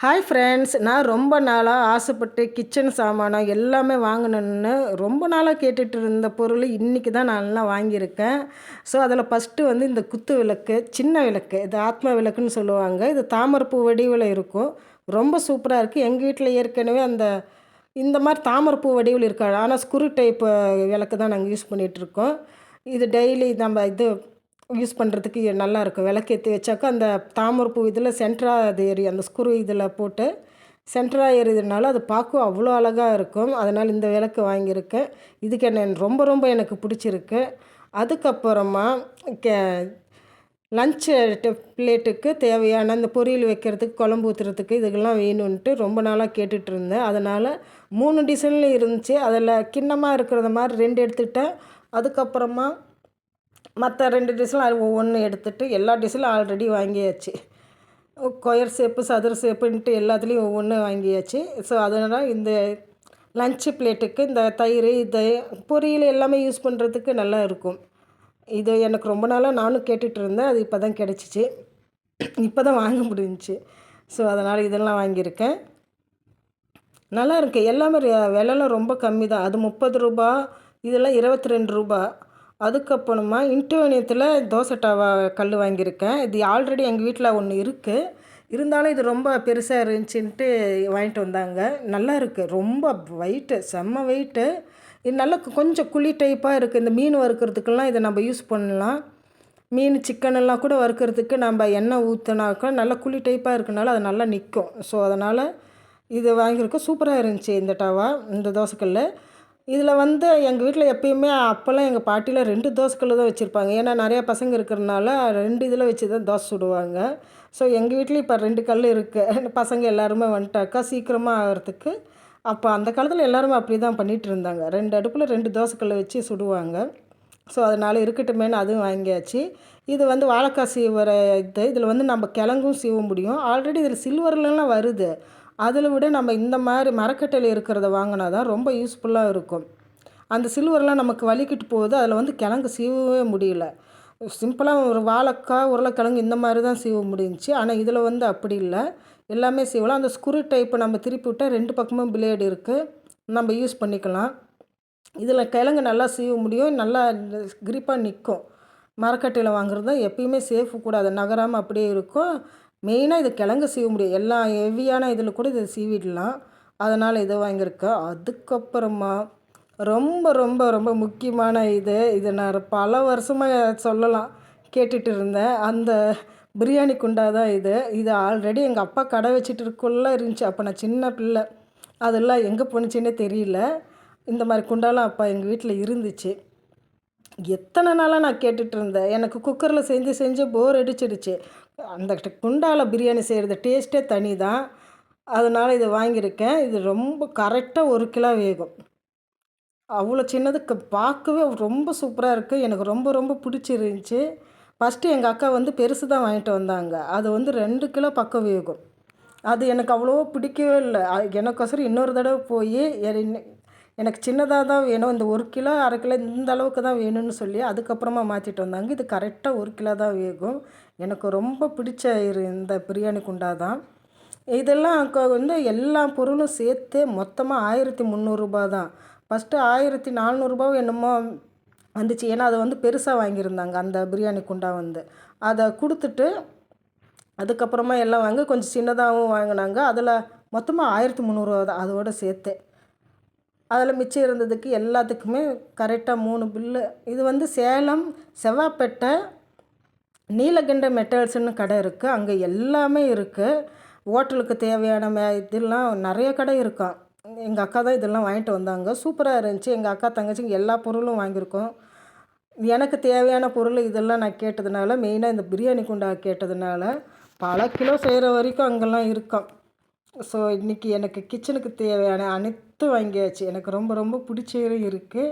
Hi friends, நான் ரொம்ப நாளாக ஆசைப்பட்டு கிச்சன் சாமானம் எல்லாமே வாங்கணுன்னு ரொம்ப நாளாக கேட்டுட்டு இருந்த பொருள் இன்றைக்கி தான் நான் எல்லாம் வாங்கியிருக்கேன். ஸோ அதில் ஃபஸ்ட்டு வந்து இந்த குத்து விளக்கு, சின்ன விளக்கு, இது ஆத்ம விளக்குன்னு சொல்லுவாங்க. இது தாமரைப்பூ வடிவில் இருக்கும். ரொம்ப சூப்பராக இருக்குது. எங்கள் வீட்டில் ஏற்கனவே இந்த மாதிரி தாமரைப்பூ வடிவில் இருக்காது, ஆனால் ஸ்க்ரூ டைப்பு விளக்கு தான் நாங்கள் யூஸ் பண்ணிகிட்ருக்கோம். இது டெய்லி நம்ம யூஸ் பண்ணுறதுக்கு நல்லாயிருக்கும். விளக்கேத்தி வச்சாக்கா அந்த தாமரைப்பூ இதில் சென்டராக அது எரியும். அந்த ஸ்க்ரூ இதில் போட்டு சென்டராக எரியுறதுனால அது பார்க்கவும் அவ்வளோ அழகாக இருக்கும். அதனால் இந்த விளக்கு வாங்கியிருக்கேன். இதுக்கு ரொம்ப ரொம்ப எனக்கு பிடிச்சிருக்கு. அதுக்கப்புறமா கே லன்ச்சு பிளேட்டுக்கு தேவையான இந்த பொரியல் வைக்கிறதுக்கு, குழம்பு ஊற்றுறதுக்கு இதுக்கெல்லாம் வேணும்ன்ட்டு ரொம்ப நாளாக கேட்டுட்ருந்தேன். அதனால் 3 டிசைன்ல இருந்துச்சு. அதில் கிண்ணமாக இருக்கிறத மாதிரி 2 எடுத்துக்கிட்டேன். அதுக்கப்புறமா மற்ற 2 டிஷ்ஷில் ஒவ்வொன்று எடுத்துகிட்டு எல்லா டிஷ்ஷிலும் ஆல்ரெடி வாங்கியாச்சு. ஸ்கொயர் ஷேப்பு, சதுர ஷேப்புன்ட்டு எல்லாத்துலேயும் ஒவ்வொன்று வாங்கியாச்சு. ஸோ அதனால் இந்த லன்ச்சு பிளேட்டுக்கு இந்த தயிர், பொரியல் எல்லாமே யூஸ் பண்ணுறதுக்கு நல்லா இருக்கும். இது எனக்கு ரொம்ப நாளாக நானும் கேட்டுட்டு இருந்தேன். அது இப்போ தான் கிடச்சிச்சு. இப்போ தான் வாங்க முடிஞ்சிச்சு. ஸோ அதனால் இதெல்லாம் வாங்கியிருக்கேன். நல்லா இருக்குது. எல்லாமே விலைலாம் ரொம்ப கம்மி தான். அது ரூ. 30, இதெல்லாம் ரூ. 22. அதுக்கப்புறமா இன்டோனியத்தில் தோசை டவா கல் வாங்கியிருக்கேன். இது ஆல்ரெடி எங்கள் வீட்டில் ஒன்று இருக்குது. இருந்தாலும் இது ரொம்ப பெருசாக இருந்துச்சுன்ட்டு வாங்கிட்டு வந்தாங்க. நல்லா இருக்குது. ரொம்ப வெயிட்டு, செம்ம வெயிட்டு. இது நல்லா கொஞ்சம் குழி டைப்பாக இருக்குது. இந்த மீன் வறுக்கிறதுக்கெல்லாம் இதை நம்ம யூஸ் பண்ணலாம். மீன், சிக்கன் எல்லாம் கூட வறுக்கிறதுக்கு நம்ம எண்ணெய் ஊற்றினாக்கா நல்லா குழி டைப்பாக இருக்கனால அது நல்லா நிற்கும். ஸோ அதனால் இது வாங்கியிருக்கோம். சூப்பராக இருந்துச்சு இந்த டவா, இந்த தோசைக்கல். இதில் வந்து எங்கள் வீட்டில் எப்பயுமே அப்போல்லாம் எங்கள் பாட்டிலாம் 2 தோசைக்கல் தான் வச்சுருப்பாங்க. ஏன்னா நிறையா பசங்க இருக்கிறனால 2 இதில் வச்சு தான் தோசை சுடுவாங்க. ஸோ எங்கள் வீட்லேயும் இப்போ 2 கல் இருக்குது. பசங்க எல்லாருமே வந்துட்டாக்கா சீக்கிரமாக ஆகிறதுக்கு. அப்போ அந்த காலத்தில் எல்லாருமே அப்படி தான் பண்ணிகிட்டு இருந்தாங்க. 2 அடுப்பில் 2 தோசைக்கல்லை வச்சு சுடுவாங்க. ஸோ அதனால் இருக்கட்டுமேனு அதுவும் வாங்கியாச்சு. இது வந்து வாழைக்காய் சீவுற இதில் வந்து நம்ம கிழங்கும் சீவ முடியும். ஆல்ரெடி இதில் சில்வர்லலாம் வருது. அதில் விட நம்ம இந்த மாதிரி மரக்கட்டையில் இருக்கிறத வாங்கினா தான் ரொம்ப யூஸ்ஃபுல்லாக இருக்கும். அந்த சில்வர்லாம் நமக்கு வலிக்கிட்டு போகுது. அதில் வந்து கிழங்கு சீவவே முடியல. சிம்பிளாக ஒரு வாழைக்காய், உருளைக்கிழங்கு இந்த மாதிரி தான் சீவ முடிஞ்சிச்சு. ஆனால் இதில் வந்து அப்படி இல்லை, எல்லாமே சீவலாம். அந்த ஸ்க்ரூ டைப்பு நம்ம திருப்பி விட்டால் 2 பக்கமும் பிளேடு இருக்குது, நம்ம யூஸ் பண்ணிக்கலாம். இதில் கிழங்கு நல்லா சீவ முடியும், நல்லா கிரிப்பாக நிற்கும். மரக்கட்டையில் வாங்குறது தான் எப்பயுமே சேஃபு கூட, அதை நகராமல் அப்படியே இருக்கும். மெயினாக இது கிழங்கு சீவ முடியும். எல்லா ஹெவியான இதில் கூட இதை சீவிடலாம். அதனால் இதை வாங்கியிருக்கேன். அதுக்கப்புறமா ரொம்ப ரொம்ப ரொம்ப முக்கியமான இது நான் பல வருஷமாக சொல்லலாம் கேட்டுட்டு இருந்தேன். அந்த பிரியாணி குண்டா தான் இது. இது ஆல்ரெடி எங்கள் அப்பா கடை வச்சுட்டு இருக்குள்ள இருந்துச்சு. அப்போ நான் சின்ன பிள்ளை. அதெல்லாம் எங்கே போணுச்சுன்னே தெரியல. இந்த மாதிரி குண்டாலாம் அப்போ எங்கள் வீட்டில் இருந்துச்சு. எத்தனை நாளாக நான் கேட்டுட்டு இருந்தேன். எனக்கு குக்கரில் செஞ்சு செஞ்சு போர் அடிச்சிடுச்சு. அந்த குண்டால பிரியாணி செய்கிறது டேஸ்ட்டே தனி தான். அதனால் இதை வாங்கியிருக்கேன். இது ரொம்ப கரெக்டாக 1 கிலோ வேகும். அவ்வளோ சின்னது, பார்க்கவே ரொம்ப சூப்பராக இருக்குது. எனக்கு ரொம்ப ரொம்ப பிடிச்சிருந்துச்சி. ஃபஸ்ட்டு எங்கள் அக்கா வந்து பெருசு தான் வாங்கிட்டு வந்தாங்க. அது வந்து 2 கிலோ பக்கம் வேகும். அது எனக்கு அவ்வளோ பிடிக்கவே இல்லை. எனக்கொசரம் இன்னொரு தடவை போய் எனக்கு சின்னதாக தான் வேணும், இந்த 1 கிலோ 1/2 கிலோ இந்த அளவுக்கு தான் வேணும்னு சொல்லி அதுக்கப்புறமா மாற்றிட்டு வந்தாங்க. இது கரெக்டாக 1 கிலோ தான் வேகும். எனக்கு ரொம்ப பிடிச்ச இந்த பிரியாணி குண்டா தான். இதெல்லாம் வந்து எல்லா பொருளும் சேர்த்து மொத்தமாக ரூ. 1300 தான். ஃபஸ்ட்டு ரூ. 1400 என்னமோ வந்துச்சு. ஏன்னா அதை வந்து பெருசாக வாங்கியிருந்தாங்க அந்த பிரியாணி குண்டா வந்து. அதை கொடுத்துட்டு அதுக்கப்புறமா எல்லாம் வாங்கி கொஞ்சம் சின்னதாகவும் வாங்கினாங்க. அதில் மொத்தமாக ரூ. 1300 தான் அதோடு சேர்த்து. அதில் மிச்சம் இருந்ததுக்கு எல்லாத்துக்குமே கரெக்டாக 3 பில்லு. இது வந்து சேலம் செவ்வாப்பேட்டை நீலகண்ட மெட்டல்ஸ்னு கடை இருக்குது. அங்கே எல்லாமே இருக்குது. ஹோட்டலுக்கு தேவையான இதெல்லாம் நிறைய கடை இருக்காம். எங்கள் அக்கா தான் இதெல்லாம் வாங்கிட்டு வந்தாங்க. சூப்பராக இருந்துச்சு. எங்கள் அக்கா தங்கச்சிங்க எல்லா பொருளும் வாங்கியிருக்கோம். எனக்கு தேவையான பொருள் இதெல்லாம் நான் கேட்டதுனால, மெயினாக இந்த பிரியாணி குண்டா கேட்டதுனால பல கிலோ செய்கிற வரைக்கும் அங்கெல்லாம் இருக்காம். ஸோ இன்றைக்கி எனக்கு கிச்சனுக்கு தேவையான அனைத்தும் வாங்கியாச்சு. எனக்கு ரொம்ப ரொம்ப பிடிச்சே இருக்குது.